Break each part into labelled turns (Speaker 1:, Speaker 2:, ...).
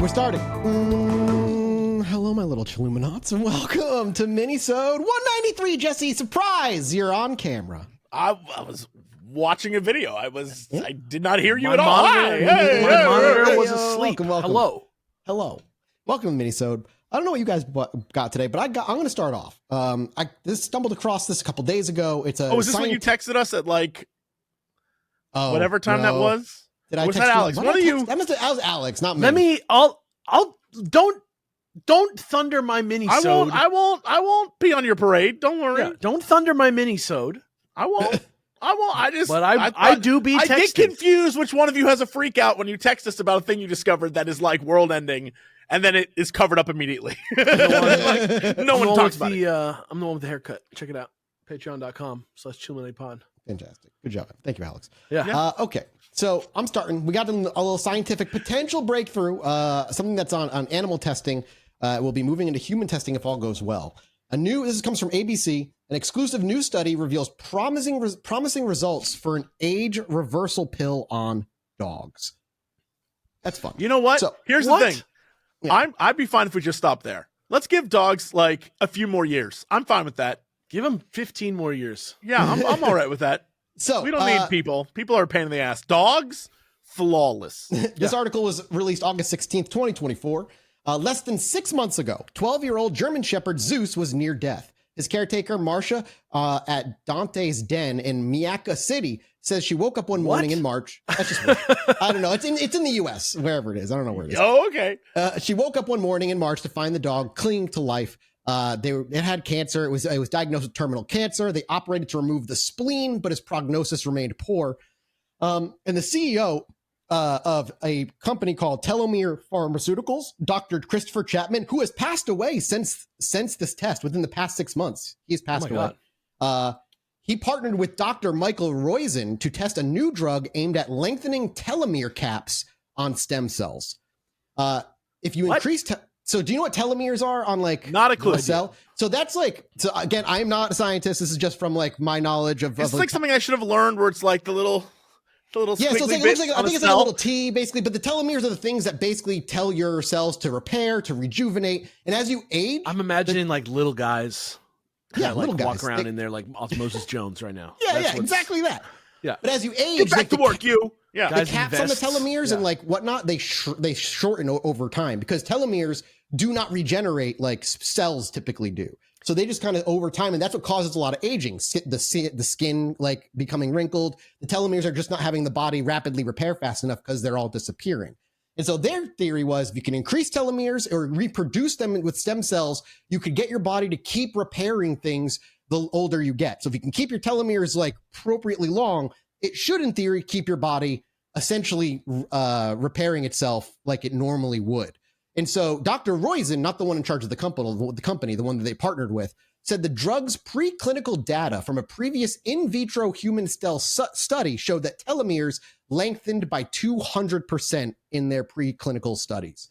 Speaker 1: We're starting. Hello, my little Chilluminats, and welcome to Minisode 193. Jesse, surprise! You're on camera.
Speaker 2: I was watching a video. I did not hear you at all.
Speaker 3: My monitor was asleep.
Speaker 1: Welcome. Hello. Welcome to Minisode. I don't know what you guys got today, but I'm going to start off. I stumbled across this a couple days ago. It's a.
Speaker 2: Oh, is this when you texted us at whatever time that was?
Speaker 1: Did I
Speaker 2: was
Speaker 1: text
Speaker 2: that
Speaker 1: you?
Speaker 2: Alex? What are you?
Speaker 1: That was Alex, not me.
Speaker 3: Don't thunder my mini-sode.
Speaker 2: I won't be on your parade. Don't worry.
Speaker 3: Yeah, don't thunder my mini-sode.
Speaker 2: I won't. I just.
Speaker 3: But I do be texting.
Speaker 2: I get confused which one of you has a freak out when you text us about a thing you discovered that is like world ending, and then it is covered up immediately. No one talks about it.
Speaker 3: I'm the one with the haircut. Check it out. Patreon.com/ChilluminatiPod.
Speaker 1: Fantastic. Good job. Thank you, Alex.
Speaker 3: Yeah.
Speaker 1: Okay. So I'm starting. We got a little scientific potential breakthrough, something that's on animal testing. Will be moving into human testing if all goes well. This comes from ABC. An exclusive new study reveals promising results for an age reversal pill on dogs. That's fun.
Speaker 2: You know what?
Speaker 1: So,
Speaker 2: here's the thing. Yeah. I'd be fine if we just stop there. Let's give dogs like a few more years. I'm fine with that.
Speaker 3: Give them 15 more years.
Speaker 2: Yeah, I'm all right with that.
Speaker 1: So
Speaker 2: we don't need people. People are a pain in the ass. Dogs, flawless.
Speaker 1: This article was released August 16th, 2024. Less than 6 months ago, 12-year-old German Shepherd Zeus was near death. His caretaker, Marcia, at Dante's Den in Miyaka City, says she woke up one morning in March. That's just weird. I don't know. It's in the U.S., wherever it is. I don't know where it is.
Speaker 2: Oh, okay.
Speaker 1: She woke up one morning in March to find the dog clinging to life. It had cancer. It was diagnosed with terminal cancer. They operated to remove the spleen, but his prognosis remained poor. And the CEO of a company called Telomere Pharmaceuticals, Dr. Christopher Chapman, who has passed away since this test within the past 6 months. He's passed away. He partnered with Dr. Michael Roizen to test a new drug aimed at lengthening telomere caps on stem cells. If you increase... So do you know what telomeres are on
Speaker 2: not a clue.
Speaker 1: A cell? So that's so again, I'm not a scientist. This is just from my knowledge of...
Speaker 2: It's like something I should have learned where it's like the little
Speaker 1: yeah, so it looks like I think it's like a little T basically, but the telomeres are the things that basically tell your cells to repair, to rejuvenate, and as you age,
Speaker 3: I'm imagining like little guys.
Speaker 1: Yeah, little guys
Speaker 3: walk around in there like Osmosis Jones right now.
Speaker 1: Yeah, exactly that.
Speaker 3: Yeah,
Speaker 1: but as you age,
Speaker 2: get back to work, the
Speaker 1: caps on the telomeres and whatnot, they shorten over time because telomeres do not regenerate like cells typically do. So they just kind of over time, and that's what causes a lot of aging. The skin like becoming wrinkled. The telomeres are just not having the body rapidly repair fast enough because they're all disappearing. And so their theory was if you can increase telomeres or reproduce them with stem cells, you could get your body to keep repairing things the older you get. So if you can keep your telomeres like appropriately long, it should in theory keep your body essentially repairing itself like it normally would. And so Dr. Roizen, not the one in charge of the company, the one that they partnered with, said the drug's preclinical data from a previous in vitro human cell study showed that telomeres lengthened by 200% in their preclinical studies.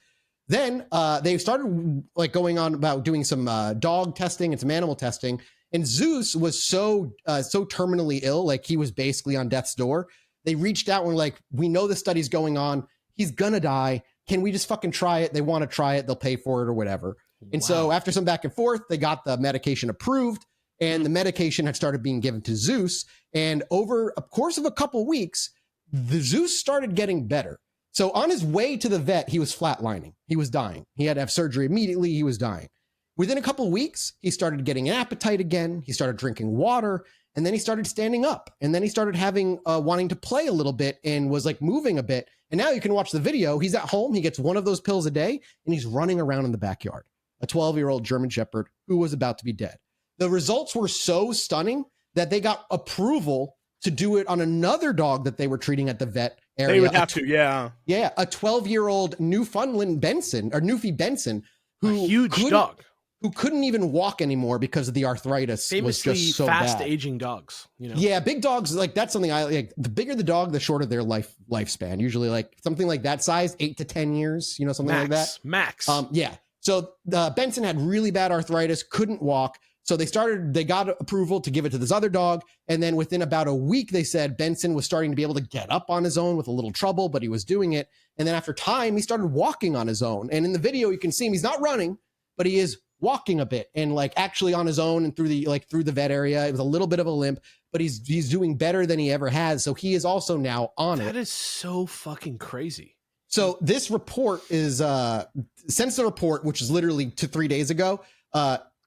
Speaker 1: Then they started going on about doing some dog testing and some animal testing. And Zeus was so terminally ill, like he was basically on death's door. They reached out and were like, we know the study's going on. He's gonna die. Can we just fucking try it? They want to try it. They'll pay for it or whatever. And so after some back and forth, they got the medication approved and the medication had started being given to Zeus. And over a course of a couple weeks, the Zeus started getting better. So on his way to the vet, he was flatlining. He was dying. He had to have surgery immediately. He was dying. Within a couple weeks, he started getting an appetite again. He started drinking water. And then he started standing up. And then he started having wanting to play a little bit and was like moving a bit. And now you can watch the video. He's at home. He gets one of those pills a day and he's running around in the backyard. A 12-year-old German Shepherd who was about to be dead. The results were so stunning that they got approval to do it on another dog that they were treating at the vet area.
Speaker 2: They would have to, yeah.
Speaker 1: Yeah, a 12-year-old Newfoundland Newfie Benson,
Speaker 3: a huge dog.
Speaker 1: Who couldn't even walk anymore because of the arthritis.
Speaker 3: Famously
Speaker 1: was just so
Speaker 3: fast
Speaker 1: bad.
Speaker 3: Aging dogs, you know?
Speaker 1: Yeah, big dogs, like that's something I like. The bigger the dog, the shorter their lifespan. Usually like something like that size, 8 to 10 years, something like that.
Speaker 3: Max.
Speaker 1: Yeah. So Benson had really bad arthritis, couldn't walk. So they got approval to give it to this other dog. And then within about a week, they said Benson was starting to be able to get up on his own with a little trouble, but he was doing it. And then after time, he started walking on his own. And in the video, you can see him. He's not running, but he is walking a bit and like actually on his own and through the vet area. It was a little bit of a limp, but he's doing better than he ever has. So he is also now on it.
Speaker 3: That is so fucking crazy.
Speaker 1: So this report is since the report, which is literally 3 days ago,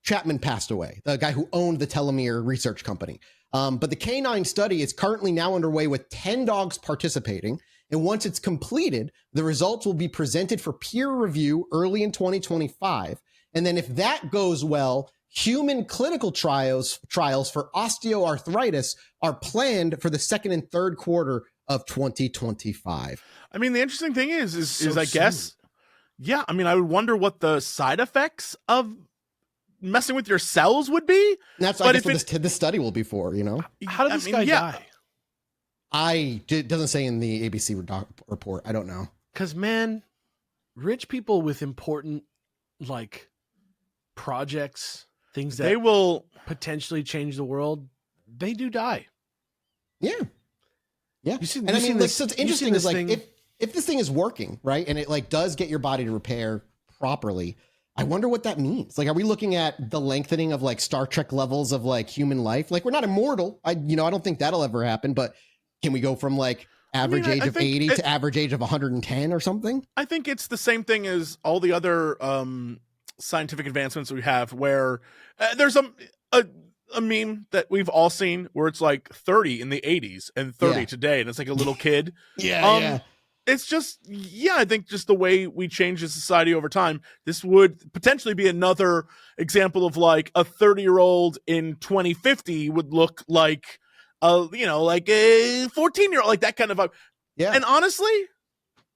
Speaker 1: Chapman passed away, the guy who owned the telomere research company. But the canine study is currently now underway with 10 dogs participating. And once it's completed, the results will be presented for peer review early in 2025. And then if that goes well, human clinical trials for osteoarthritis are planned for the second and third quarter of 2025.
Speaker 2: I mean, the interesting thing is I guess, yeah, I mean, I would wonder what the side effects of messing with your cells would be.
Speaker 1: And that's, I guess, what this study will be for, you know?
Speaker 3: How did this guy die?
Speaker 1: It doesn't say in the ABC report. I don't know.
Speaker 3: Because, man, rich people with important, like, projects, things that
Speaker 2: they will
Speaker 3: potentially change the world, they do die.
Speaker 1: Yeah. Yeah.
Speaker 3: So
Speaker 1: it's interesting is like, if this thing is working, right, and it like does get your body to repair properly, I wonder what that means. Like, are we looking at the lengthening of like Star Trek levels of like human life? Like, we're not immortal. I don't think that'll ever happen, but can we go from like average age of 80 to average age of 110 or something?
Speaker 2: I think it's the same thing as all the other scientific advancements we have, where there's a meme that we've all seen where it's like 30 in the 80s and 30 today, and it's like a little kid.
Speaker 1: Yeah.
Speaker 2: It's just, I think just the way we change the society over time, this would potentially be another example of like a 30-year-old in 2050 would look like like a 14-year-old, like that kind of vibe. Yeah. And honestly,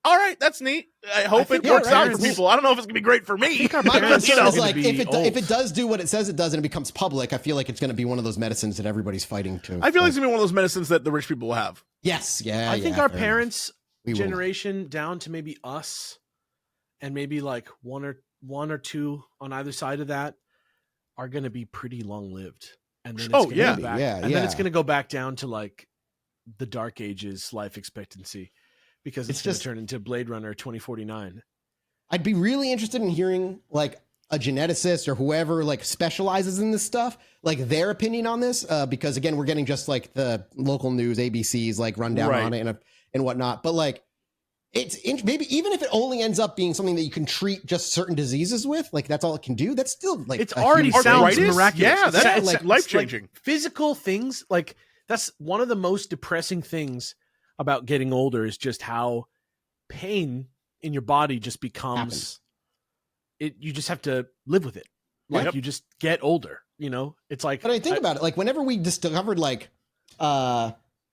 Speaker 2: all right, that's neat. I hope it works out for people. I don't know if it's gonna be great for me.
Speaker 1: My concern is like if it does do what it says it does and it becomes public, I feel like it's gonna be one of those medicines that everybody's fighting to.
Speaker 2: I feel like it's gonna be one of those medicines that the rich people will have.
Speaker 1: Yes, yeah.
Speaker 3: I think our parents' generation down to maybe us, and maybe like one or two on either side of that, are gonna be pretty long lived. And then it's then it's gonna go back down to like the dark ages life expectancy. Because it's going to turn into Blade Runner 2049.
Speaker 1: I'd be really interested in hearing like a geneticist or whoever like specializes in this stuff, like their opinion on this. Because again, we're getting just like the local news, ABC's like rundown on it and whatnot. But like, maybe even if it only ends up being something that you can treat just certain diseases with, like that's all it can do. That's still like
Speaker 3: it's already sounds miraculous.
Speaker 2: Yeah, that's like life changing.
Speaker 3: Like physical things, like that's one of the most depressing things about getting older is just how pain in your body just becomes you just have to live with it. Like you just get older, it's like,
Speaker 1: but I think about it, like whenever we discovered like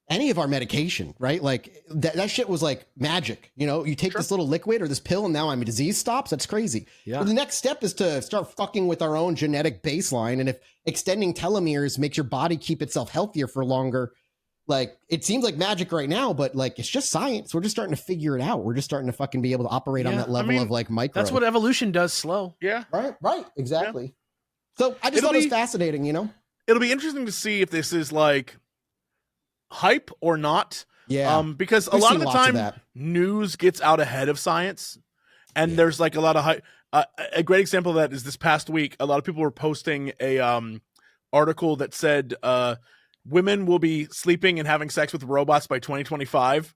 Speaker 1: any of our medication, right? Like that shit was like magic, you take this little liquid or this pill and now my disease stops. That's crazy. Yeah. But the next step is to start fucking with our own genetic baseline. And if extending telomeres makes your body keep itself healthier for longer, like it seems like magic right now, but like it's just science. We're just starting to figure it out. We're just starting to fucking be able to operate on that level of like micro.
Speaker 3: That's what evolution does, slow.
Speaker 2: Yeah.
Speaker 1: Right. Exactly. Yeah. So I just thought it was fascinating,
Speaker 2: It'll be interesting to see if this is like hype or not.
Speaker 1: Yeah.
Speaker 2: Because a lot of the time news gets out ahead of science, and there's like a lot of hype. A great example of that is this past week. A lot of people were posting a article that said women will be sleeping and having sex with robots by 2025.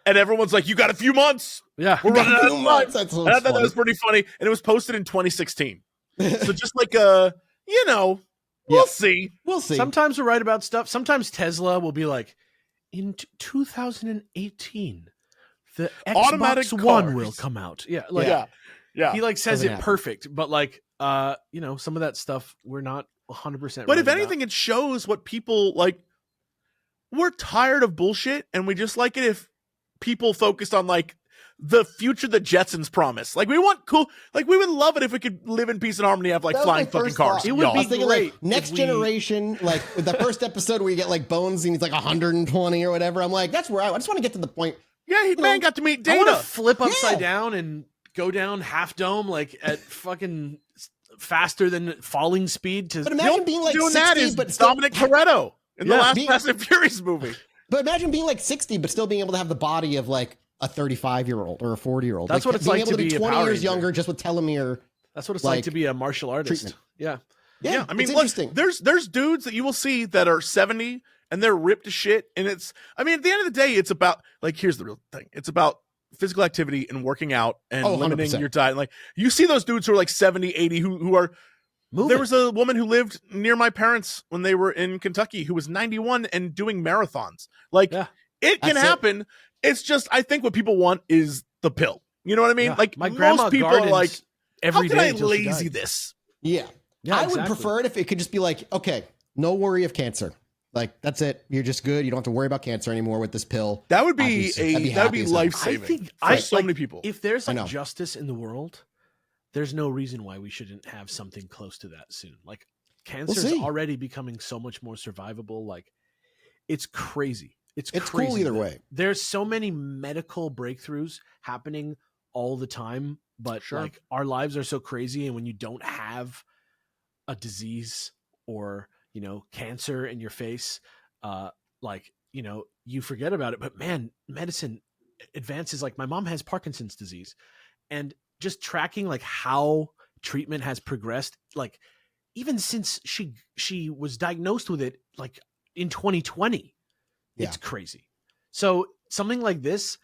Speaker 2: And everyone's like, you got a few months.
Speaker 3: Yeah.
Speaker 2: We're running out of months. I thought that was pretty funny. And it was posted in 2016. So just like, we'll see.
Speaker 1: We'll see.
Speaker 3: Sometimes we're right about stuff. Sometimes Tesla will be like, in 2018, the
Speaker 2: automatic
Speaker 3: Xbox One will come out. Yeah. Like,
Speaker 2: yeah.
Speaker 3: He like says it perfect, but like, some of that stuff we're not 100%.
Speaker 2: But if anything, it shows what people like. We're tired of bullshit, and we just like it if people focused on like the future the Jetsons promise. Like we want cool. Like we would love it if we could live in peace and harmony, have like flying fucking cars.
Speaker 3: It would be great.
Speaker 1: Like, next generation, like the first episode where you get like Bones and he's like 120 or whatever. I'm like, that's where I just want to get to the point.
Speaker 2: Yeah, man got to meet Data.
Speaker 3: I want to flip upside down and go down half dome like at fucking faster than falling speed to.
Speaker 1: But imagine being like
Speaker 2: doing
Speaker 1: 60,
Speaker 2: that is
Speaker 1: but still
Speaker 2: Dominic Toretto in the last
Speaker 1: being-
Speaker 2: Fast and Furious movie.
Speaker 1: But imagine being like 60, but still being able to have the body of like a 35-year-old or a 40-year-old.
Speaker 3: That's what it's like
Speaker 1: being able
Speaker 3: to be a
Speaker 1: 20
Speaker 3: Power
Speaker 1: years
Speaker 3: Ranger.
Speaker 1: younger just with telomere.
Speaker 3: That's what it's like to be a martial artist.
Speaker 1: treatment.
Speaker 3: Yeah.
Speaker 1: Yeah,
Speaker 2: I mean,
Speaker 1: it's
Speaker 2: look,
Speaker 1: interesting.
Speaker 2: there's dudes that you will see that are 70 and they're ripped to shit. And it's, I mean, at the end of the day, it's about, like, here's the real thing. It's about physical activity and working out and limiting
Speaker 1: 100%.
Speaker 2: your diet. And, like, you see those dudes who are like 70, 80 who are
Speaker 3: Moving.
Speaker 2: There was a woman who lived near my parents when they were in Kentucky who was 91 and doing marathons. Like, it can happen. It's just, I think what people want is the pill. You know what I mean?
Speaker 3: Yeah.
Speaker 2: Like,
Speaker 3: My grandma
Speaker 2: most people are like,
Speaker 3: every
Speaker 2: how can
Speaker 3: day
Speaker 2: I
Speaker 3: until she
Speaker 2: lazy
Speaker 3: died.
Speaker 2: this?
Speaker 1: Yeah.
Speaker 3: Yeah,
Speaker 1: I would
Speaker 3: exactly.
Speaker 1: prefer it if it could just be like, okay, no worry of cancer. Like, that's it. You're just good. You don't have to worry about cancer anymore with this pill.
Speaker 2: That would be
Speaker 1: I'd be
Speaker 2: life
Speaker 3: I
Speaker 2: saving
Speaker 3: think
Speaker 2: for so many people.
Speaker 3: If there's
Speaker 1: I know.
Speaker 3: like justice in the world, there's no reason why we shouldn't have something close to that soon. Like cancer is
Speaker 1: see.
Speaker 3: already becoming so much more survivable. Like it's crazy. It's
Speaker 1: It's
Speaker 3: crazy
Speaker 1: cool either
Speaker 3: that
Speaker 1: way.
Speaker 3: There's so many medical breakthroughs happening all the time, but
Speaker 2: Sure.
Speaker 3: like our lives are so crazy, and when you don't have a disease or cancer in your face, you forget about it. But man, medicine advances. Like my mom has Parkinson's disease, and just tracking like how treatment has progressed, like even since she was diagnosed with it, like in 2020, it's crazy. So something like this,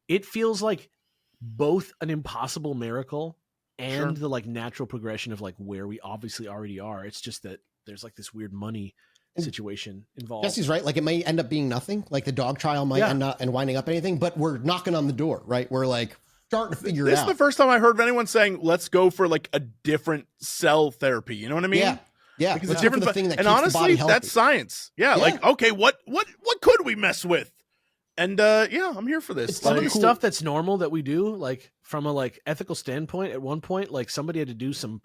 Speaker 3: it feels like both an impossible miracle and the like natural progression of like where we obviously already are. It's just that there's like this weird money situation involved.
Speaker 1: Jesse's right. Like it may end up being nothing. Like the dog trial might end up and winding up anything, but we're knocking on the door, right? We're like starting to figure it
Speaker 2: This
Speaker 1: out.
Speaker 2: is the first time I heard of anyone saying, let's go for like a different cell therapy. You know what I mean?
Speaker 1: Yeah. Yeah.
Speaker 2: Because
Speaker 1: Let's
Speaker 2: it's
Speaker 1: go for
Speaker 2: different.
Speaker 1: the thing that
Speaker 2: And
Speaker 1: keeps the
Speaker 2: honestly,
Speaker 1: body healthy.
Speaker 2: that's science. Yeah, like, okay, what could we mess with? And I'm here for this.
Speaker 3: It's some of the
Speaker 2: Like,
Speaker 3: stuff that's normal that we do, like from a like ethical standpoint. At one point, like somebody had to do some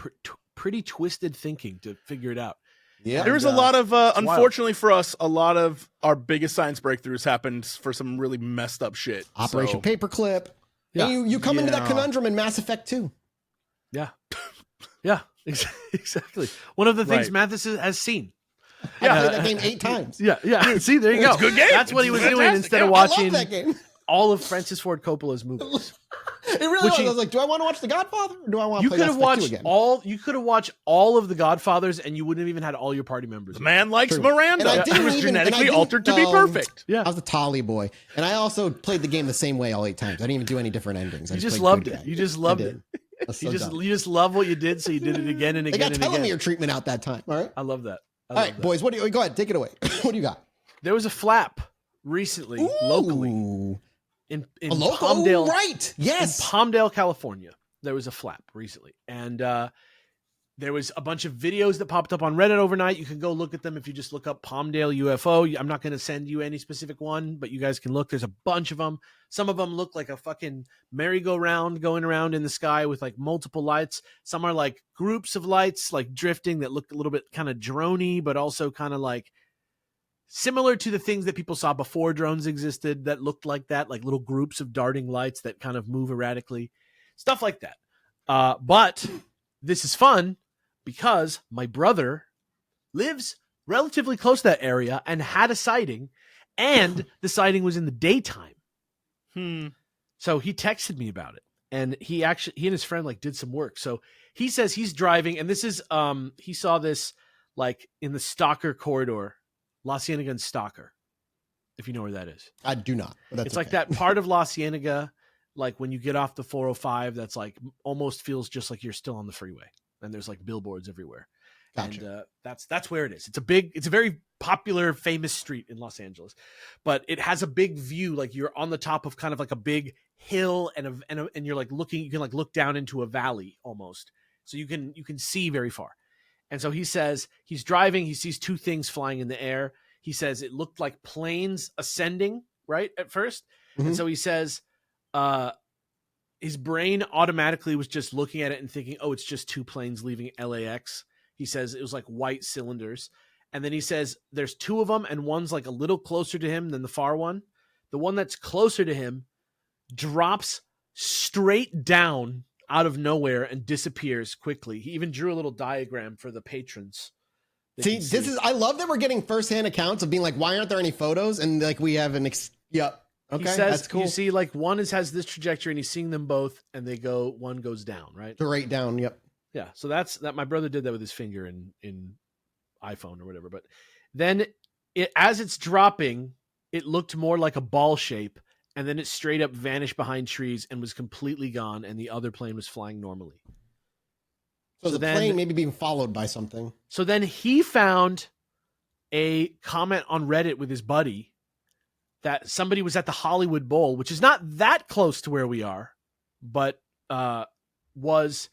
Speaker 3: pretty twisted thinking to figure it out.
Speaker 1: Yeah.
Speaker 2: there was a lot of,
Speaker 3: wild.
Speaker 2: unfortunately for us, a lot of our biggest science breakthroughs happened for some really messed up shit.
Speaker 1: Operation
Speaker 2: So,
Speaker 1: Paperclip.
Speaker 3: Yeah.
Speaker 1: And you come into that
Speaker 2: Yeah.
Speaker 1: conundrum in Mass Effect 2.
Speaker 3: Yeah, yeah, exactly. One of the things
Speaker 2: Right.
Speaker 3: Mathis has seen.
Speaker 1: I played that game 8 times.
Speaker 3: Yeah. See, there you go.
Speaker 2: It's a good game.
Speaker 3: That's what he was
Speaker 2: It's
Speaker 3: doing
Speaker 2: fantastic.
Speaker 3: instead of
Speaker 2: Yeah,
Speaker 1: I love
Speaker 3: watching
Speaker 1: that game.
Speaker 3: all of Francis Ford Coppola's movies.
Speaker 1: It really
Speaker 3: Which
Speaker 1: was.
Speaker 3: he-
Speaker 1: I was like, do I want to watch The Godfather or do I want to
Speaker 3: You
Speaker 1: play
Speaker 3: could
Speaker 1: Mass
Speaker 3: have
Speaker 1: Effect 2
Speaker 3: watched
Speaker 1: again?
Speaker 3: all. You could have watched all of the Godfathers, and you wouldn't have even had all your party members.
Speaker 2: The man likes
Speaker 1: True.
Speaker 2: Miranda.
Speaker 1: And I
Speaker 2: He
Speaker 1: didn't
Speaker 2: was
Speaker 1: even- and I
Speaker 2: genetically
Speaker 1: didn't,
Speaker 2: altered to be perfect.
Speaker 3: Yeah.
Speaker 1: I was the Tolly boy. And I also played the game the same way all 8 times. I didn't even do any different endings. I
Speaker 3: You just
Speaker 1: played
Speaker 3: loved
Speaker 1: good
Speaker 3: it.
Speaker 1: guy.
Speaker 3: You just
Speaker 1: I
Speaker 3: loved
Speaker 1: did.
Speaker 3: it.
Speaker 1: That's
Speaker 3: You
Speaker 1: so
Speaker 3: just
Speaker 1: dumb.
Speaker 3: you just love what you did, so you did it again and
Speaker 1: They
Speaker 3: again
Speaker 1: got
Speaker 3: and again.
Speaker 1: telomere treatment out that time. All right.
Speaker 3: I love that. I
Speaker 1: All
Speaker 3: love
Speaker 1: right,
Speaker 3: that.
Speaker 1: boys. What do you go ahead? Take it away. What do you got?
Speaker 3: There was a flap recently, locally
Speaker 1: Ooh.
Speaker 3: in
Speaker 1: A local?
Speaker 3: Palmdale,
Speaker 1: Right. Yes.
Speaker 3: in Palmdale, California. There was a flap recently, and there was a bunch of videos that popped up on Reddit overnight. You can go look at them if you just look up Palmdale UFO. I'm not going to send you any specific one, but you guys can look. There's a bunch of them. Some of them look like a fucking merry-go-round going around in the sky with like multiple lights. Some are like groups of lights like drifting that look a little bit kind of drony, but also kind of like similar to the things that people saw before drones existed that looked like that, like little groups of darting lights that kind of move erratically, stuff like that. But this is fun because my brother lives relatively close to that area and had a sighting, and the sighting was in the daytime. So he texted me about it, and he and his friend like did some work. So he says he's driving, and this is he saw this like in the Stalker corridor, La Cienega and Stalker, if you know where that is.
Speaker 1: I do not. But that's
Speaker 3: It's like
Speaker 1: okay.
Speaker 3: that part of La Cienega, like when you get off the 405, that's like almost feels just like you're still on the freeway, and there's like billboards everywhere.
Speaker 1: Gotcha.
Speaker 3: And that's where it is. It's a very popular, famous street in Los Angeles, but it has a big view. Like you're on the top of kind of like a big hill, and you're like looking. You can like look down into a valley almost, so you can see very far. And so he says he's driving. He sees 2 things flying in the air. He says it looked like planes ascending right at first, and so he says his brain automatically was just looking at it and thinking, oh, it's just 2 planes leaving LAX. He says it was like white cylinders. And then he says there's 2 of them, and one's like a little closer to him than the far one. The one that's closer to him drops straight down out of nowhere and disappears quickly. He even drew a little diagram for the patrons.
Speaker 1: See, I love that we're getting firsthand accounts of being like, why aren't there any photos? And like, we have okay.
Speaker 3: He says, that's cool. You see, like, one has this trajectory and he's seeing them both and one goes down, right?
Speaker 1: Straight down. Yep.
Speaker 3: Yeah. So that's my brother did that with his finger in iPhone or whatever. But then as it's dropping, it looked more like a ball shape. And then it straight up vanished behind trees and was completely gone. And the other plane was flying normally.
Speaker 1: So the plane maybe being followed by something.
Speaker 3: So then he found a comment on Reddit with his buddy that somebody was at the Hollywood Bowl, which is not that close to where we are, but was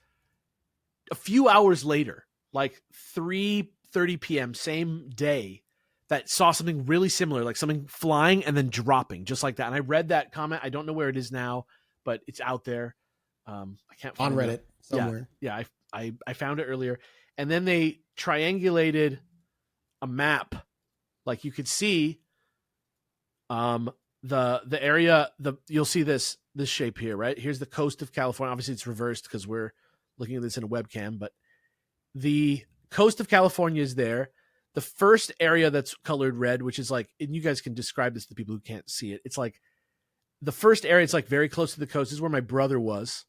Speaker 3: a few hours later, like 3:30 p.m., same day, that saw something really similar, like something flying and then dropping just like that. And I read that comment. I don't know where it is now, but it's out there. I can't find
Speaker 1: on Reddit somewhere.
Speaker 3: Yeah, I found it earlier. And then they triangulated a map. Like you could see the area, you'll see this shape here, right? Here's the coast of California. Obviously it's reversed because we're looking at this in a webcam, but the coast of California is there. The first area that's colored red, which is like, and you guys can describe this to people who can't see it. It's like the first area, it's like very close to the coast. This is where my brother was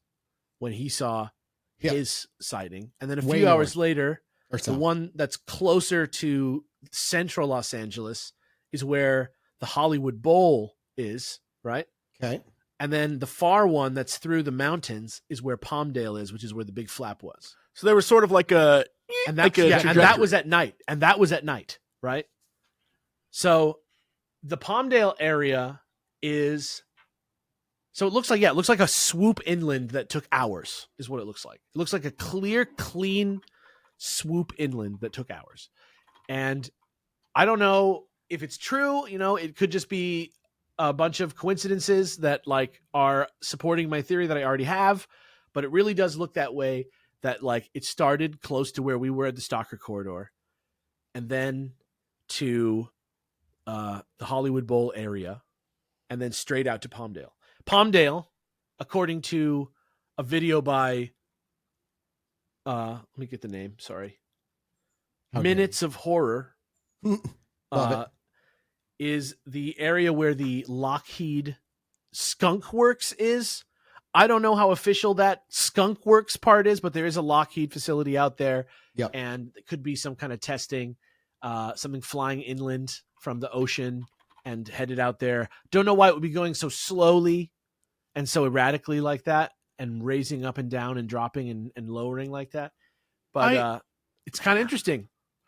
Speaker 3: when he saw his sighting. And then a few hours later, the one that's closer to central Los Angeles is where the Hollywood Bowl is, right?
Speaker 1: Okay.
Speaker 3: And then the far one that's through the mountains is where Palmdale is, which is where the big flap was.
Speaker 2: So they were sort of like a...
Speaker 3: And that was at night. And that was at night, right? So the Palmdale area is... So it looks like a swoop inland that took hours is what it looks like. It looks like a clear, clean swoop inland that took hours. And I don't know if it's true, it could just be a bunch of coincidences that like are supporting my theory that I already have, but it really does look that way, that like it started close to where we were at the Stalker Corridor and then to the Hollywood Bowl area and then straight out to Palmdale. Palmdale, according to a video by, let me get the name, sorry. Minutes of Horror. Is the area where the Lockheed Skunk Works is. I don't know how official that Skunk Works part is, but there is a Lockheed facility out there.
Speaker 1: Yep.
Speaker 3: And it could be some kind of testing, something flying inland from the ocean and headed out there. Don't know why it would be going so slowly and so erratically like that and raising up and down and dropping and lowering like that. But it's kind of interesting.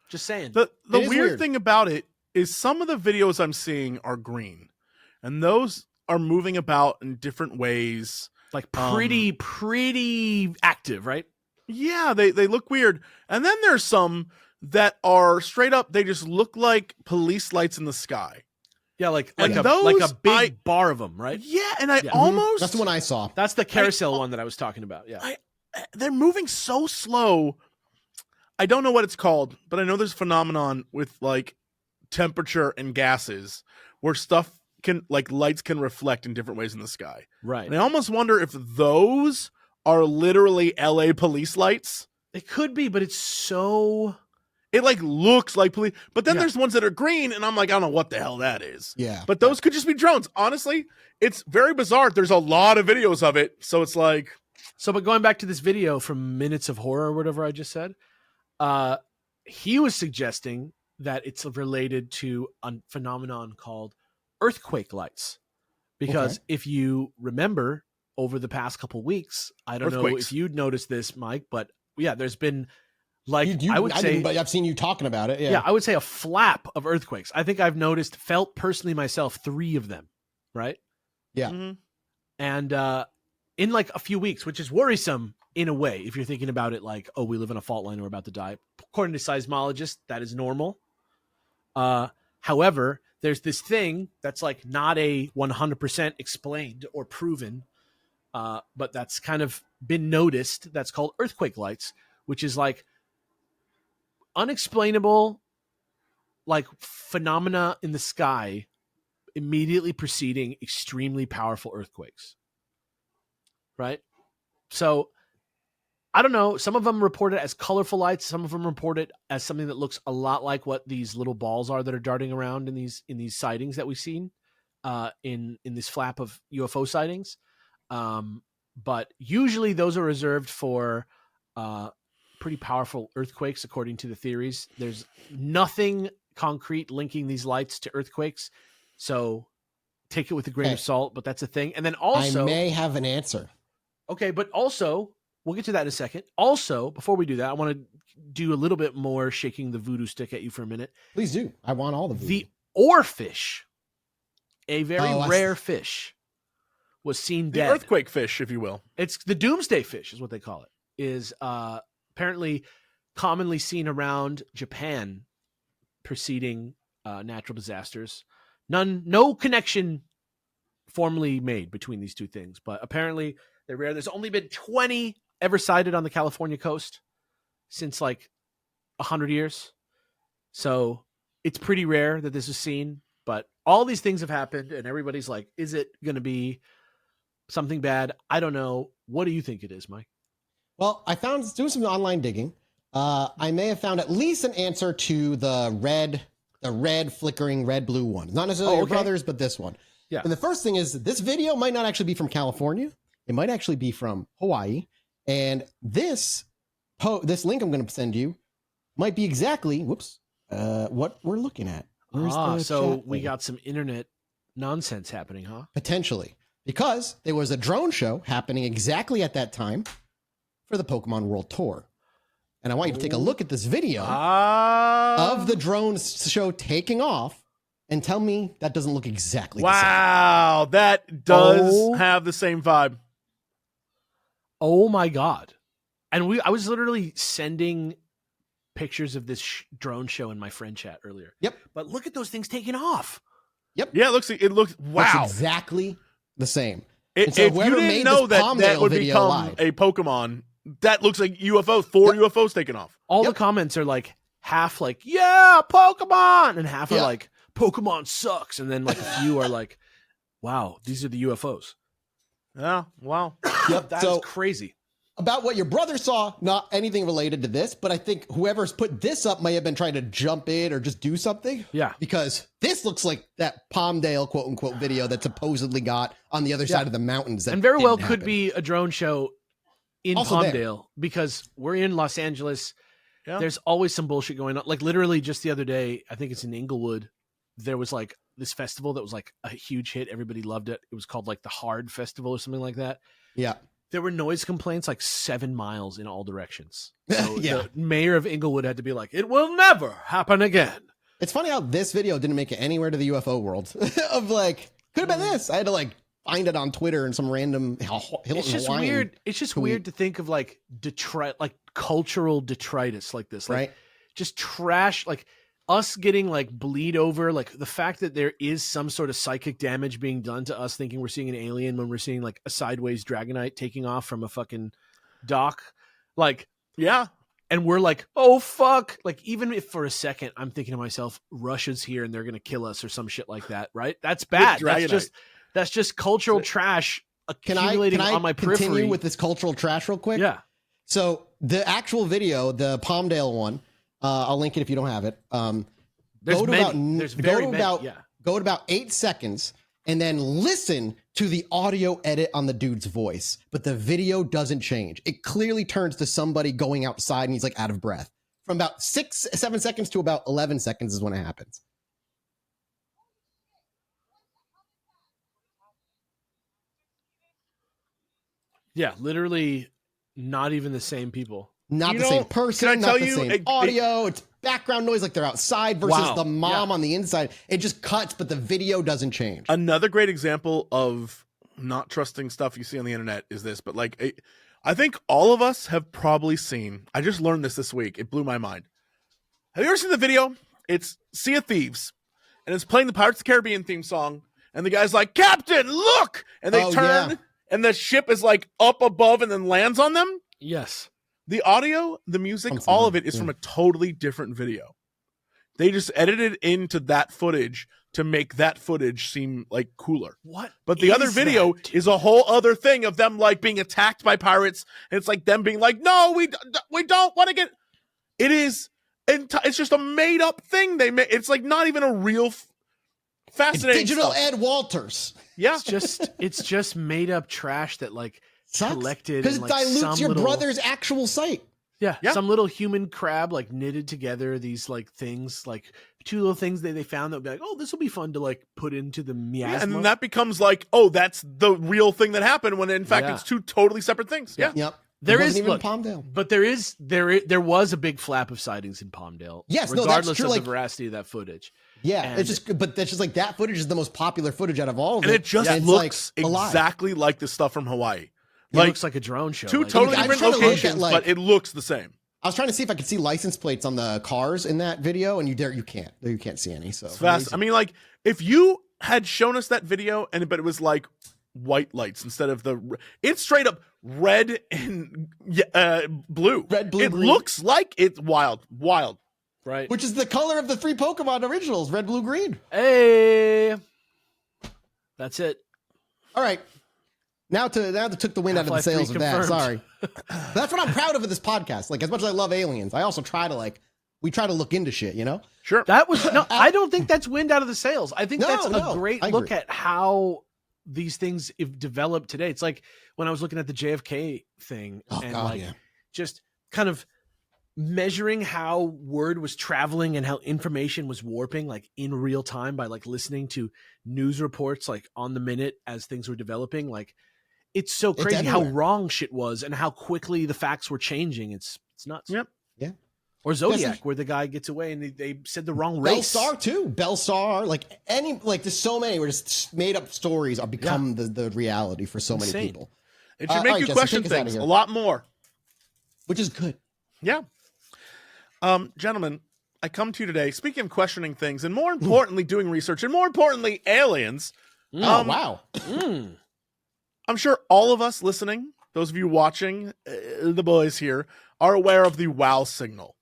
Speaker 3: Just saying.
Speaker 2: The weird thing about it is some of the videos I'm seeing are green, and those are moving about in different ways.
Speaker 3: Like pretty active, right?
Speaker 2: Yeah, they look weird. And then there's some that are straight up, they just look like police lights in the sky.
Speaker 3: Yeah, like a big bar of them, right?
Speaker 2: Yeah, and I almost...
Speaker 1: That's the one I saw.
Speaker 3: That's the carousel one that I was talking about, yeah.
Speaker 2: They're moving so slow. I don't know what it's called, but I know there's a phenomenon with like temperature and gases where stuff can, like lights can reflect in different ways in the sky.
Speaker 3: Right.
Speaker 2: And I almost wonder if those are literally LA police lights.
Speaker 3: It could be, but it's so...
Speaker 2: It like looks like police, but then there's ones that are green and I'm like, I don't know what the hell that is.
Speaker 1: Yeah.
Speaker 2: But those could just be drones. Honestly, it's very bizarre. There's a lot of videos of it. So it's like...
Speaker 3: So, but going back to this video from Minutes of Horror or whatever I just said, he was suggesting that it's related to a phenomenon called earthquake lights. Because if you remember over the past couple weeks, I don't know if you'd noticed this, Mike, but yeah, there's been like,
Speaker 1: but I've seen you talking about it. Yeah.
Speaker 3: I would say a flap of earthquakes. I think I've felt personally myself 3 of them. Right.
Speaker 1: Yeah.
Speaker 2: Mm-hmm.
Speaker 3: And, in like a few weeks, which is worrisome in a way, if you're thinking about it like, oh, we live in a fault line and we're about to die. According to seismologists, that is normal. However, there's this thing that's like not a 100% explained or proven, but that's kind of been noticed. That's called earthquake lights, which is like unexplainable, like phenomena in the sky immediately preceding extremely powerful earthquakes. Right? So I don't know. Some of them report it as colorful lights. Some of them report it as something that looks a lot like what these little balls are that are darting around in these sightings that we've seen in this flap of UFO sightings. But usually those are reserved for pretty powerful earthquakes, according to the theories. There's nothing concrete linking these lights to earthquakes, so take it with a grain of salt. But that's a thing. And then also,
Speaker 1: I may have an answer.
Speaker 3: Okay, but also, we'll get to that in a second. Also, before we do that, I want to do a little bit more shaking the voodoo stick at you for a minute.
Speaker 1: Please do. I want all the voodoo.
Speaker 3: The oarfish, a very rare fish, was seen dead.
Speaker 2: The earthquake fish, if you will.
Speaker 3: It's the doomsday fish is what they call it. Is apparently commonly seen around Japan preceding natural disasters. No connection formally made between these two things, but apparently they're rare. There's only been 20 ever sighted on the California coast since like 100 years. So it's pretty rare that this is seen, but all these things have happened and everybody's like, is it going to be something bad? I don't know. What do you think it is, Mike?
Speaker 1: Well, I found doing some online digging. I may have found at least an answer to the red flickering red blue one. Not necessarily your brother's, but this one.
Speaker 3: Yeah.
Speaker 1: And the first thing is this video might not actually be from California. It might actually be from Hawaii. And this link I'm going to send you might be exactly, what we're looking at.
Speaker 3: So we got some internet nonsense happening, huh?
Speaker 1: Potentially. Because there was a drone show happening exactly at that time for the Pokemon World Tour. And I want you to take a look at this video of the drone show taking off and tell me that doesn't look exactly the same.
Speaker 2: Wow, that does have the same vibe.
Speaker 3: Oh my God. And I was literally sending pictures of this drone show in my friend chat earlier.
Speaker 1: Yep.
Speaker 3: But look at those things taking off.
Speaker 1: Yep.
Speaker 2: Yeah, it looks wow.
Speaker 1: Looks exactly the same.
Speaker 2: If you didn't know that would become a Pokemon, that looks like UFOs. Four UFOs taking off.
Speaker 3: All the comments are like half like, yeah, Pokemon, and half are like, Pokemon sucks, and then like a few are like, wow, these are the UFOs.
Speaker 2: Yeah, wow.
Speaker 3: Yep, that's crazy.
Speaker 1: About what your brother saw, not anything related to this, but I think whoever's put this up may have been trying to jump in or just do something.
Speaker 3: Yeah.
Speaker 1: Because this looks like that Palmdale quote unquote video that supposedly got on the other side of the mountains. That
Speaker 3: and very well could be a drone show in
Speaker 1: also
Speaker 3: Palmdale because we're in Los Angeles. Yeah. There's always some bullshit going on. Like literally just the other day, I think it's in Inglewood, there was like this festival that was like a huge hit. Everybody loved it. It was called like the Hard Festival or something like that.
Speaker 1: Yeah.
Speaker 3: There were noise complaints like 7 miles in all directions. So the mayor of Inglewood had to be like, it will never happen again.
Speaker 1: It's funny how this video didn't make it anywhere to the UFO world of like, could have been this. I had to like find it on Twitter and some random
Speaker 3: It's just weird. It's just weird to think of like like cultural detritus like this. Like,
Speaker 1: right.
Speaker 3: Just trash, like us getting like bleed over, like the fact that there is some sort of psychic damage being done to us thinking we're seeing an alien when we're seeing like a sideways Dragonite taking off from a fucking dock. Like,
Speaker 2: yeah.
Speaker 3: And we're like, oh, fuck. Like, even if for a second I'm thinking to myself, Russia's here and they're going to kill us or some shit like that, right? That's bad. That's just cultural trash accumulating on my periphery.
Speaker 1: Can I continue with this cultural trash real quick?
Speaker 3: Yeah.
Speaker 1: So the actual video, the Palmdale one, I'll link it if you don't have it. Go to about 8 seconds and then listen to the audio edit on the dude's voice, but the video doesn't change. It clearly turns to somebody going outside and he's like out of breath. From about 7 seconds to about 11 seconds is when it happens.
Speaker 3: Yeah, literally not even the same people.
Speaker 1: Not the same person, not the same audio. It's background noise like they're outside versus the mom on the inside. It just cuts, but the video doesn't change.
Speaker 2: Another great example of not trusting stuff you see on the internet is this, but like I think all of us have probably seen, I just learned this week. It blew my mind. Have you ever seen the video? It's Sea of Thieves, and it's playing the Pirates of the Caribbean theme song, and the guy's like, Captain, look! And they turn, and the ship is like up above and then lands on them?
Speaker 3: Yes.
Speaker 2: The audio, the music, all of it is from a totally different video. They just edited into that footage to make that footage seem like cooler.
Speaker 3: What?
Speaker 2: But the other video is a whole other thing of them like being attacked by pirates, and it's like them being like, "No, we don't want to get." It is. It's just a made up thing they made. It's like not even a real fascinating
Speaker 1: it's digital
Speaker 2: stuff.
Speaker 1: Ed Walters.
Speaker 2: Yeah,
Speaker 3: it's just made up trash that like collected
Speaker 1: because it
Speaker 3: like
Speaker 1: dilutes your brother's actual sight.
Speaker 3: Yeah, some little human crab like knitted together these like things, like two little things they found that would be like, oh, this will be fun to like put into the miasma.
Speaker 2: Yeah, and then that becomes like, oh, that's the real thing that happened when in fact it's two totally separate things. Yeah.
Speaker 1: Yep.
Speaker 3: There is
Speaker 1: even Palmdale,
Speaker 3: but there was a big flap of sightings in Palmdale.
Speaker 1: Yes,
Speaker 3: regardless
Speaker 1: of
Speaker 3: the veracity of that footage.
Speaker 1: Yeah,
Speaker 3: and
Speaker 1: it's just, but that's just like that footage is the most popular footage out of all of
Speaker 2: and
Speaker 1: it.
Speaker 2: It just looks like exactly like the stuff from Hawaii.
Speaker 3: It looks like a drone show.
Speaker 2: Two totally different locations, but it looks the same.
Speaker 1: I was trying to see if I could see license plates on the cars in that video, and you can't see any. So
Speaker 2: it's fast. I mean, like if you had shown us that video, but it was like white lights instead of it's straight up red and blue.
Speaker 1: Red, blue,
Speaker 2: It
Speaker 1: green.
Speaker 2: looks like it's wild,
Speaker 3: right?
Speaker 1: Which is the color of the 3 Pokemon originals: red, blue, green.
Speaker 3: Hey, that's it.
Speaker 1: All right. Now they took the wind out of the sails of that. Sorry. That's what I'm proud of this podcast. Like, as much as I love aliens, I also try to we try to look into shit, you know?
Speaker 2: Sure.
Speaker 3: That was I don't think that's wind out of the sails. I think that's a great look at how these things have developed today. It's like when I was looking at the JFK thing just kind of measuring how word was traveling and how information was warping like in real time by like listening to news reports like on the minute as things were developing. Like, it's so crazy how wrong shit was and how quickly the facts were changing. It's nuts.
Speaker 2: Yep.
Speaker 1: Yeah.
Speaker 3: Or Zodiac, where the guy gets away and they said the wrong race.
Speaker 1: Belstar too. Belstar, there's so many where just made up stories are become the reality for so many people.
Speaker 2: It should make you question things a lot more.
Speaker 1: Which is good.
Speaker 2: Yeah. Gentlemen, I come to you today, speaking of questioning things, and more importantly, doing research, and more importantly, aliens.
Speaker 1: Wow.
Speaker 2: I'm sure all of us listening, those of you watching, the boys here, are aware of the WOW signal.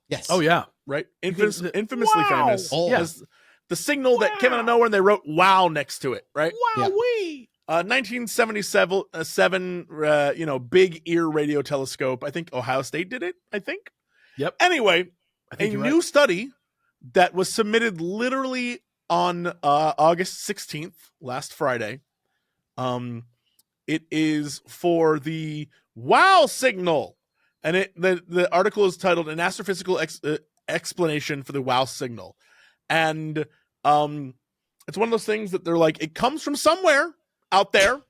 Speaker 1: Yes.
Speaker 3: Oh, yeah.
Speaker 2: Right? Infamously famous. As the signal that came out of nowhere and they wrote WOW next to it, right?
Speaker 3: Wowee!
Speaker 2: 1977, big ear radio telescope. I think Ohio State did it, I think.
Speaker 3: Yep.
Speaker 2: Anyway, a new study that was submitted literally on August 16th, last Friday. It is for the WOW signal, and the article is titled "An Astrophysical Explanation for the WOW Signal," and it's one of those things that they're like, it comes from somewhere out there.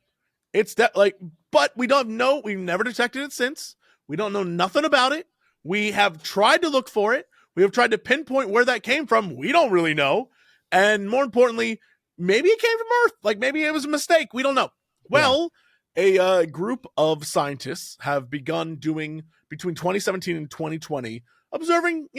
Speaker 2: It's but we don't know. We've never detected it since. We don't know nothing about it. We have tried to look for it. We have tried to pinpoint where that came from. We don't really know, and more importantly, maybe it came from Earth. Like maybe it was a mistake. We don't know. Well, a group of scientists have begun doing between 2017 and 2020, observing,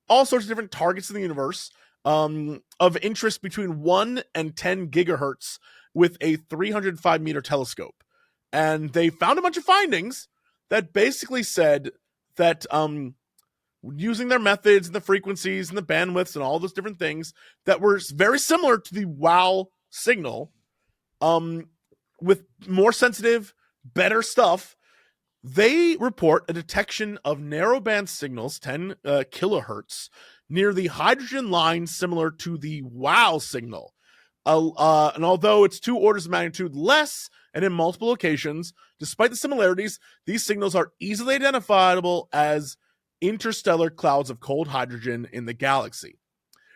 Speaker 2: all sorts of different targets in the universe of interest between 1 and 10 gigahertz with a 305-meter telescope. And they found a bunch of findings that basically said that using their methods and the frequencies and the bandwidths and all those different things that were very similar to the WOW signal, with more sensitive, better stuff, they report a detection of narrowband signals, 10 kilohertz, near the hydrogen line similar to the WOW signal. And although it's 2 orders of magnitude less and in multiple locations, despite the similarities, these signals are easily identifiable as interstellar clouds of cold hydrogen in the galaxy.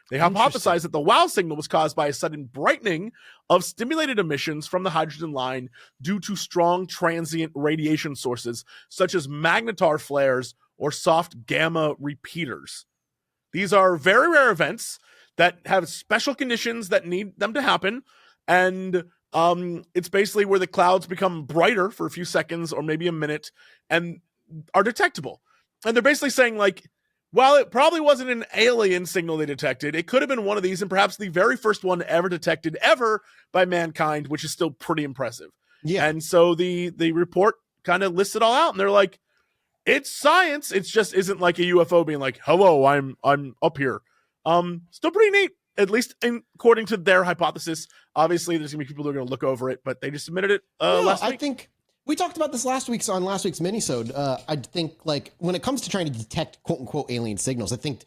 Speaker 2: They hypothesized that the WOW signal was caused by a sudden brightening of stimulated emissions from the hydrogen line due to strong transient radiation sources, such as magnetar flares or soft gamma repeaters. These are very rare events that have special conditions that need them to happen, and it's basically where the clouds become brighter for a few seconds or maybe a minute and are detectable. And they're basically saying, while it probably wasn't an alien signal they detected, it could have been one of these, and perhaps the very first one ever detected ever by mankind, which is still pretty impressive. Yeah. And so the report kind of lists it all out, and they're like, It's science. It just isn't like a UFO being like, hello, I'm up here. Still pretty neat, at least according to their hypothesis. Obviously, there's gonna be people who are gonna look over it, but they just submitted it last week.
Speaker 1: I think we talked about this last week's minisode. I think like when it comes to trying to detect quote unquote alien signals, I think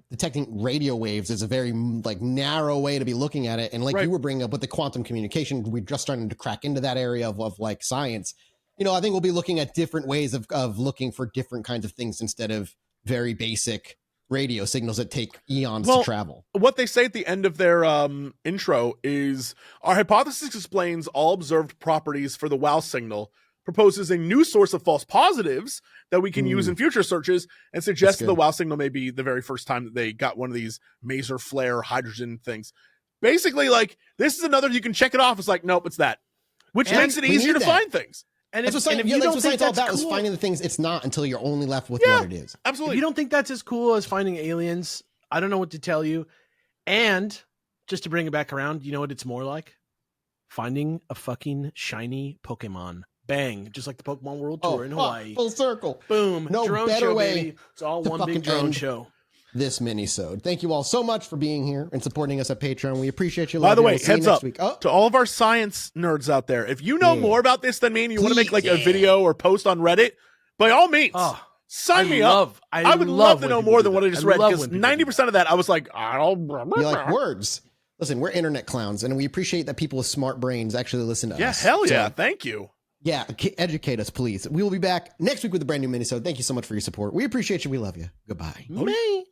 Speaker 1: detecting radio waves is a very like narrow way to be looking at it. And like you were bringing up with the quantum communication, we're just starting to crack into that area of like science. I think we'll be looking at different ways of looking for different kinds of things instead of very basic radio signals that take eons to travel.
Speaker 2: What they say at the end of their intro is, our hypothesis explains all observed properties for the WOW signal, proposes a new source of false positives that we can use in future searches, and suggests the WOW signal may be the very first time that they got one of these maser flare hydrogen things. Basically, like, this is another, you can check it off. It's like, nope, it's that. Which makes it easier to find things.
Speaker 3: And
Speaker 1: if you don't think that's cool, is finding the things it's not until you're only left with what it is.
Speaker 2: Absolutely.
Speaker 3: If you don't think that's as cool as finding aliens, I don't know what to tell you. And just to bring it back around, you know what it's more like? Finding a fucking shiny Pokemon. Bang. Just like the Pokemon World Tour in Hawaii.
Speaker 1: Full circle.
Speaker 3: Boom.
Speaker 1: No
Speaker 3: drone
Speaker 1: better
Speaker 3: show,
Speaker 1: way
Speaker 3: baby. It's all one big drone show.
Speaker 1: This mini-sode. Thank you all so much for being here and supporting us at Patreon. We appreciate you.
Speaker 2: By the way, heads up
Speaker 1: to
Speaker 2: all of our science nerds out there. If you know more about this than me and you want to make like a video or post on Reddit, by all means, sign me up. I would love to know more than what I just read, because 90% of that I was like,
Speaker 1: you like words. Listen, we're internet clowns, and we appreciate that people with smart brains actually listen to us.
Speaker 2: Yeah, hell yeah. Thank you.
Speaker 1: Yeah, educate us, please. We will be back next week with a brand new mini-sode. Thank you so much for your support. We appreciate you. We love you. Goodbye.
Speaker 3: Bye.